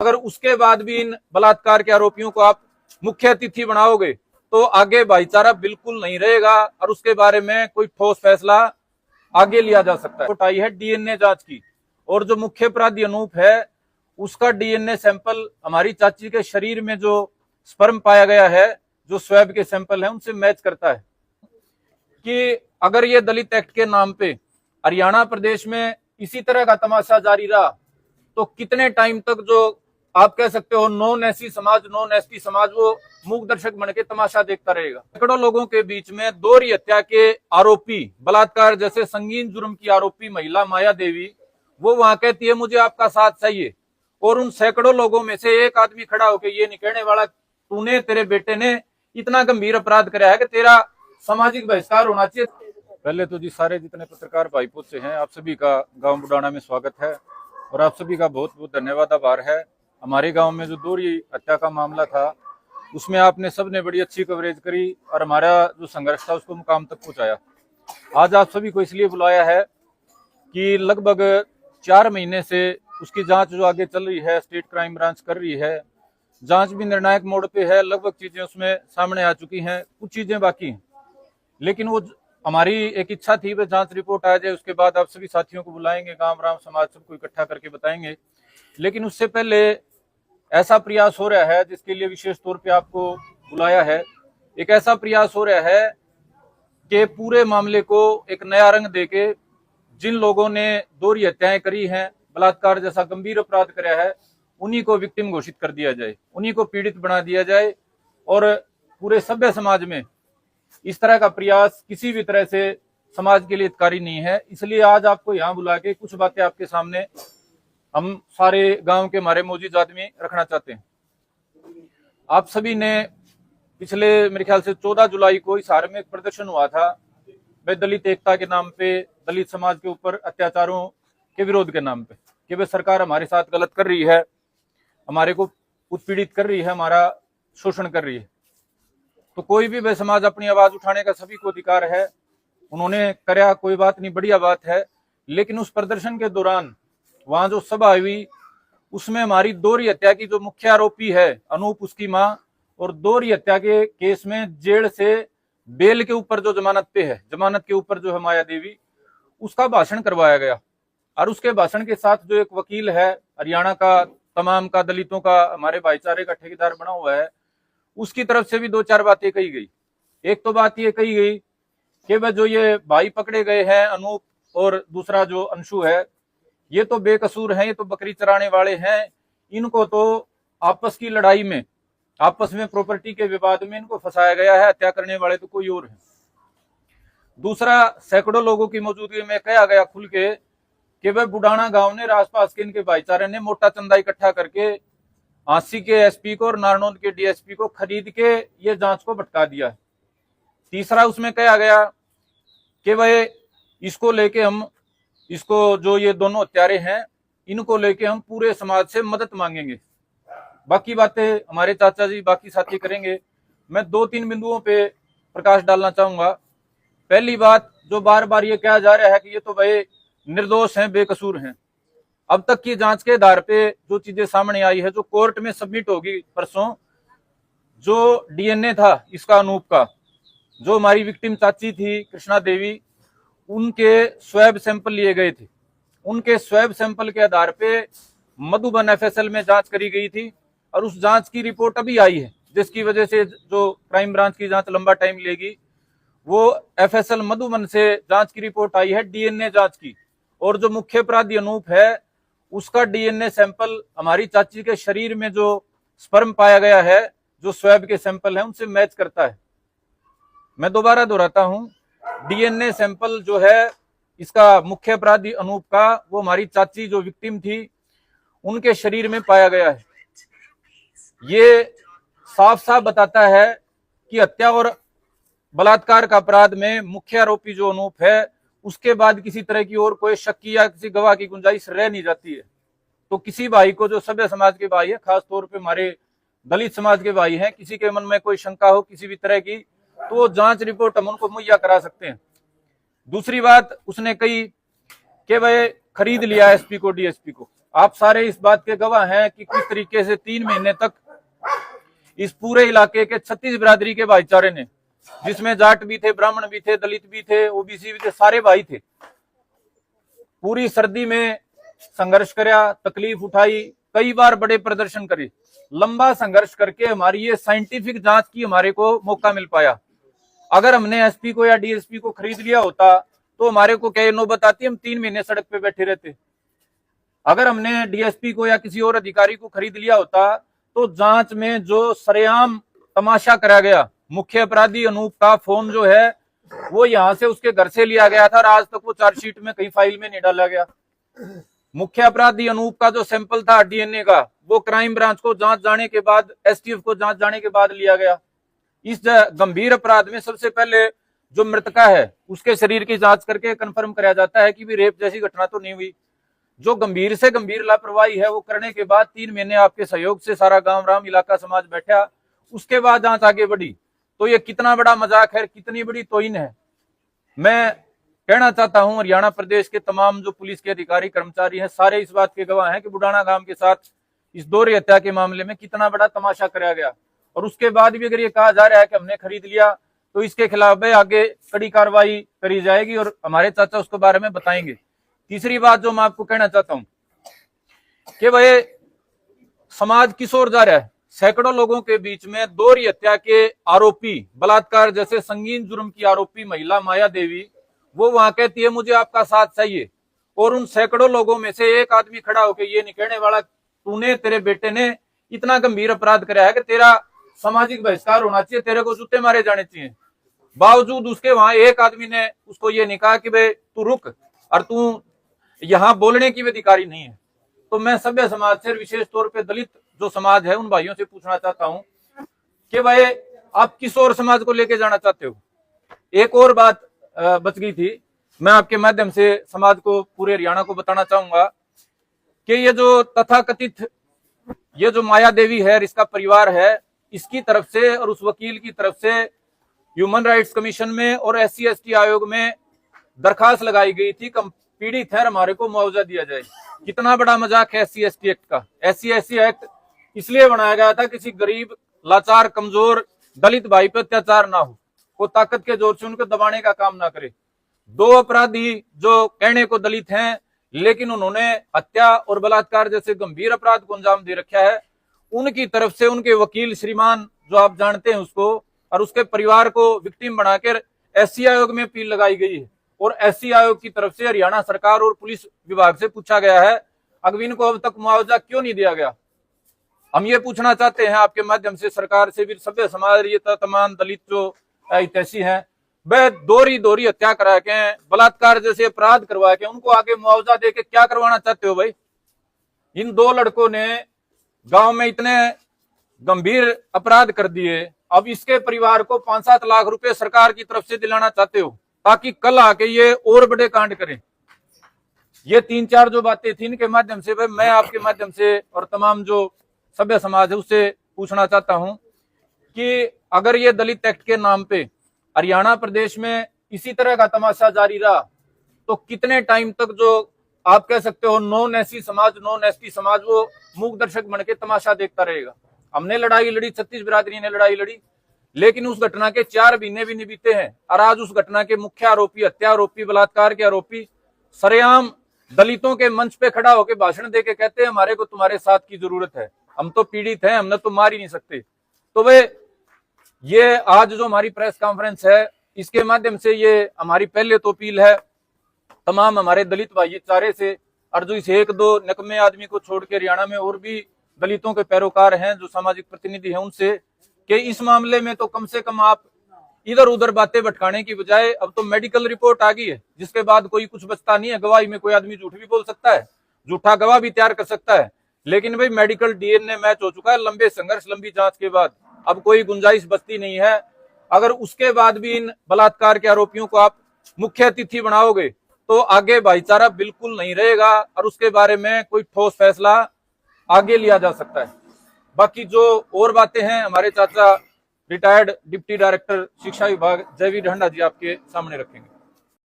अगर उसके बाद भी इन बलात्कार के आरोपियों को आप मुख्य अतिथि बनाओगे तो आगे भाईचारा बिल्कुल नहीं रहेगा और उसके बारे में कोई ठोस फैसला आगे लिया जा सकता है। उठाई है डीएनए जांच की, और जो मुख्य अपराधी अनूप है उसका डीएनए सैंपल हमारी चाची के शरीर में जो स्पर्म पाया गया है, जो स्वैब के सैंपल है, उनसे मैच करता है। कि अगर ये दलित एक्ट के नाम पे हरियाणा प्रदेश में इसी तरह का तमाशा जारी रहा तो कितने टाइम तक जो आप कह सकते हो नॉन एससी समाज, नॉन एसटी समाज, वो मूक दर्शक बन के तमाशा देखता रहेगा। सैकड़ों लोगों के बीच में दोहरी हत्या के आरोपी, बलात्कार जैसे संगीन जुर्म की आरोपी महिला माया देवी, वो वहां कहती है मुझे आपका साथ चाहिए, और उन सैकड़ों लोगों में से एक आदमी खड़ा होकर ये नहीं कहने वाला तूने, तेरे बेटे ने इतना गंभीर अपराध कराया है कि तेरा सामाजिक बहिष्कार होना चाहिए। पहले तो जी सारे जितने पत्रकार भाई पोते हैं, आप सभी का गांव बुडाना में स्वागत है और आप सभी का बहुत बहुत धन्यवाद, आभार है। हमारे गांव में जो दोहरी हत्या का मामला था उसमें आपने सबने बड़ी अच्छी कवरेज करी और हमारा जो संघर्ष था उसको मुकाम तक पहुंचाया। आज आप सभी को इसलिए बुलाया है कि लगभग 4 महीने से उसकी जांच जो आगे चल रही है, स्टेट क्राइम ब्रांच कर रही है, जांच भी निर्णायक मोड़ पे है, लगभग चीजें उसमें सामने आ चुकी हैं, कुछ चीजें बाकी हैं। लेकिन वो हमारी एक इच्छा थी वह जांच रिपोर्ट आ जाए, उसके बाद आप सभी साथियों को बुलाएंगे, गांव राम समाज सबको इकट्ठा करके बताएंगे। लेकिन उससे पहले ऐसा प्रयास हो रहा है जिसके लिए विशेष तौर पे आपको बुलाया है। एक ऐसा प्रयास हो रहा है कि पूरे मामले को एक नया रंग देके जिन लोगों ने दोहरी हत्याएं करी हैं, बलात्कार जैसा गंभीर अपराध कराया है, उन्हीं को विक्टिम घोषित कर दिया जाए, उन्हीं को पीड़ित बना दिया जाए। और पूरे सभ्य समाज में इस तरह का प्रयास किसी भी तरह से समाज के लिए हितकारी नहीं है। इसलिए आज आपको यहाँ बुला के कुछ बातें आपके सामने हम सारे गांव के हमारे मौजूद आदमी रखना चाहते हैं। आप सभी ने पिछले मेरे ख्याल से 14 जुलाई को इस हार में एक प्रदर्शन हुआ था, वह दलित एकता के नाम पे, दलित समाज के ऊपर अत्याचारों के विरोध के नाम पे, कि वह सरकार हमारे साथ गलत कर रही है, हमारे को उत्पीड़ित कर रही है, हमारा शोषण कर रही है। तो कोई भी वह समाज अपनी आवाज उठाने का सभी को अधिकार है, उन्होंने कराया, कोई बात नहीं, बढ़िया बात है। लेकिन उस प्रदर्शन के दौरान वहां जो सभा हुई उसमें हमारी दोहरी हत्या की जो मुख्य आरोपी है अनूप, उसकी मां, और दोहरी हत्या के केस में जेल से बेल के ऊपर जो जमानत पे है, जमानत के ऊपर जो है माया देवी, उसका भाषण करवाया गया। और उसके भाषण के साथ जो एक वकील है हरियाणा का, तमाम का, दलितों का, हमारे भाईचारे का ठेकेदार बना हुआ है, उसकी तरफ से भी 2-4 बातें कही गई। एक तो बात ये कही गई कि वह जो ये भाई पकड़े गए हैं अनूप और दूसरा जो अंशु है, ये तो बेकसूर हैं, ये तो बकरी चराने वाले हैं, इनको तो आपस की लड़ाई में, आपस में प्रॉपर्टी के विवाद में इनको फंसाया गया है, हत्या करने वाले तो कोई और है। दूसरा, सैकड़ों लोगों की मौजूदगी में कहा गया खुल के कि वह बुडाना गांव ने, आसपास के इनके भाईचारे ने मोटा चंदा इकट्ठा करके आंसी के एसपी को और नारनौंद के डीएसपी को खरीद के ये जांच को भटका दिया है। तीसरा, उसमें कहा गया कि वह इसको लेके हम, इसको जो ये दोनों हत्यारे हैं, इनको लेके हम पूरे समाज से मदद मांगेंगे। बाकी बातें हमारे चाचा जी, बाकी साथी करेंगे। मैं 2-3 बिंदुओं पे प्रकाश डालना चाहूंगा। पहली बात, जो बार बार ये कहा जा रहा है कि ये तो भाई निर्दोष हैं, बेकसूर हैं। अब तक की जांच के आधार पे जो चीजें सामने आई है, जो कोर्ट में सबमिट होगी परसों, जो डीएनए था इसका अनूप का, जो हमारी विक्टिम चाची थी कृष्णा देवी, उनके स्वैब सैंपल लिए गए थे। उनके स्वैब सैंपल के आधार पे मधुबन एफएसएल में जांच करी गई थी और उस जांच की रिपोर्ट अभी आई है, जिसकी वजह से जो क्राइम ब्रांच की जांच लंबा टाइम लेगी। वो एफएसएल मधुबन से जांच की रिपोर्ट आई है डीएनए जांच की, और जो मुख्य अपराधी अनूप है उसका डीएनए सैंपल हमारी चाची के शरीर में जो स्पर्म पाया गया है, जो स्वैब के सैंपल है, उनसे मैच करता है। मैं दोबारा दोहराता हूं, डीएनए सैंपल जो है इसका मुख्य अपराधी अनूप का, वो हमारी चाची जो विक्टिम थी उनके शरीर में पाया गया है। ये साफ साफ बताता है कि हत्या और बलात्कार का अपराध में मुख्य आरोपी जो अनूप है, उसके बाद किसी तरह की और कोई शक या किसी गवाह की गुंजाइश रह नहीं जाती है। तो किसी भाई को, जो सभ्य समाज के भाई है, खास तौर पे हमारे दलित समाज के भाई हैं, किसी के मन में कोई शंका हो किसी भी तरह की, तो जांच रिपोर्ट हम उनको मुहैया करा सकते हैं। दूसरी बात उसने कही कि वह खरीद लिया एसपी को, डीएसपी को। आप सारे इस बात के गवाह हैं कि किस तरीके से 3 महीने तक इस पूरे इलाके के 36 बिरादरी के भाईचारे ने, जिसमें जाट भी थे, ब्राह्मण भी थे, दलित भी थे, ओबीसी भी थे, सारे भाई थे, पूरी सर्दी में संघर्ष कराया, तकलीफ उठाई, कई बार बड़े प्रदर्शन करे, लंबा संघर्ष करके हमारी ये साइंटिफिक जांच की हमारे को मौका मिल पाया। अगर हमने एसपी को या डीएसपी को खरीद लिया होता तो हमारे को क्या नौबत आती, हम 3 महीने सड़क पे बैठे रहते। अगर हमने डीएसपी को या किसी और अधिकारी को खरीद लिया होता तो जांच में जो सरेआम तमाशा करा गया, मुख्य अपराधी अनूप का फोन जो है वो यहां से उसके घर से लिया गया था और आज तक वो चार्जशीट में कहीं फाइल में नहीं डाला गया। मुख्य अपराधी अनूप का जो सैंपल था डीएनए का, वो क्राइम ब्रांच को जांच जाने के बाद, एसटीएफ को जांच जाने के बाद लिया गया। इस गंभीर अपराध में सबसे पहले जो मृतका है उसके शरीर की जांच करके कंफर्म कराया जाता है कि भी रेप जैसी घटना तो नहीं हुई। जो गंभीर से गंभीर लापरवाही है वो करने के बाद 3 महीने आपके सहयोग से सारा गांव राम इलाका समाज बैठा, उसके बाद जांच आगे बढ़ी। तो ये कितना बड़ा मजाक है, कितनी बड़ी तौहीन है। मैं कहना चाहता हूं हरियाणा प्रदेश के तमाम जो पुलिस के अधिकारी कर्मचारी हैं, सारे इस बात के गवाह हैं कि बुडाना गांव के साथ इस दोहरी हत्या के मामले में कितना बड़ा तमाशा कराया गया। और उसके बाद भी अगर ये कहा जा रहा है कि हमने खरीद लिया तो इसके खिलाफ आगे कड़ी कार्रवाई करी जाएगी और हमारे चाचा उसके बारे में बताएंगे। तीसरी बात जो मैं आपको कहना चाहता हूं कि भाई समाज किस ओर जा रहा है। सैकड़ों लोगों के बीच में दोहरी हत्या के आरोपी, बलात्कार जैसे संगीन जुर्म की आरोपी महिला माया देवी, वो वहां कहती है मुझे आपका साथ चाहिए, और उन सैकड़ों लोगों में से एक आदमी खड़ा होकर ये नहीं कहने वाला तूने, तेरे बेटे ने इतना गंभीर अपराध कराया है कि तेरा सामाजिक बहिष्कार होना चाहिए, तेरे को जूते मारे जाने चाहिए। बावजूद उसके वहां एक आदमी ने उसको ये नहीं कहा कि भाई तू रुक और तू यहाँ बोलने की भी अधिकारी नहीं है। तो मैं सभ्य समाज से, विशेष तौर पे दलित जो समाज है, उन भाइयों से पूछना चाहता हूं कि भाई आप किस और समाज को लेके जाना चाहते हो। एक और बात बच गई थी, मैं आपके माध्यम से समाज को, पूरे हरियाणा को बताना चाहूंगा कि ये जो तथाकथित ये जो माया देवी है, इसका परिवार है, इसकी तरफ से और उस वकील की तरफ से ह्यूमन राइट्स कमीशन में और SC ST आयोग में दरखास्त लगाई गई थी कि पीड़ित है, हमारे को मुआवजा दिया जाए। कितना बड़ा मजाक है SC ST एक्ट का। SC ST एक्ट इसलिए बनाया गया था किसी गरीब, लाचार, कमजोर दलित भाई पे अत्याचार ना हो, वो ताकत के जोर से उनको दबाने का काम ना करे। 2 अपराधी जो कहने को दलित हैं लेकिन उन्होंने हत्या और बलात्कार जैसे गंभीर अपराध को अंजाम दे रखा है, उनकी तरफ से उनके वकील श्रीमान जो आप जानते हैं उसको, और उसके परिवार को विक्टिम बनाकर SC आयोग में अपील लगाई गई है। और SC आयोग की तरफ से हरियाणा सरकार और पुलिस विभाग से पूछा गया है अगविन को अब तक मुआवजा क्यों नहीं दिया गया। हम ये पूछना चाहते हैं आपके माध्यम से सरकार से भी, सभ्य समाज, ये तमाम दलित जो हितैषी हैं, वह दोहरी हत्या करा के, बलात्कार जैसे अपराध करवा के उनको आगे मुआवजा दे के क्या करवाना चाहते हो भाई। इन 2 लड़कों ने गांव में इतने गंभीर अपराध कर दिए, अब इसके परिवार को 5-7 लाख रुपए सरकार की तरफ से दिलाना चाहते हो ताकि कल आके ये और बड़े कांड करें। ये 3-4 जो बातें थी, इनके माध्यम से भाई मैं आपके माध्यम से और तमाम जो सभ्य समाज है उससे पूछना चाहता हूं कि अगर ये दलित एक्ट के नाम पे हरियाणा प्रदेश में इसी तरह का तमाशा जारी रहा तो कितने टाइम तक जो आप कह सकते हो नॉन SC समाज, नॉन ST समाज, वो मूक दर्शक बन के तमाशा देखता रहेगा। हमने लड़ाई लड़ी, 36 बिरादरी ने लड़ाई लड़ी, लेकिन उस घटना के 4 महीने भी नहीं बीते हैं और आज उस घटना के मुख्य आरोपी, हत्या आरोपी, बलात्कार के आरोपी सरेआम दलितों के मंच पे खड़ा होकर भाषण दे के कहते हैं हमारे को तुम्हारे साथ की जरूरत है, हम तो पीड़ित हैं, हमने तो मार ही नहीं सकते। तो वे ये आज जो हमारी प्रेस कॉन्फ्रेंस है, इसके माध्यम से ये हमारी पहले तो अपील है तमाम हमारे दलित भाईचारे से, और जो इस 1-2 नकमे आदमी को छोड़ के हरियाणा में और भी दलितों के पैरोकार हैं, जो सामाजिक प्रतिनिधि हैं, उनसे कि इस मामले में तो कम से कम आप इधर उधर बातें भटकाने की बजाय, अब तो मेडिकल रिपोर्ट आ गई है जिसके बाद कोई कुछ बचता नहीं है। गवाही में कोई आदमी झूठ भी बोल सकता है, झूठा गवाह भी तैयार कर सकता है, लेकिन भाई मेडिकल DNA मैच हो चुका है लंबे संघर्ष, लंबी जांच के बाद, अब कोई गुंजाइश बचती नहीं है। अगर उसके बाद भी इन बलात्कार के आरोपियों को आप मुख्य अतिथि बनाओगे तो आगे भाईचारा बिल्कुल नहीं रहेगा और उसके बारे में कोई ठोस फैसला आगे लिया जा सकता है। बाकी जो और बातें हैं, हमारे चाचा रिटायर्ड डिप्टी डायरेक्टर शिक्षा विभाग जयवीर ढंडा जी आपके सामने रखेंगे।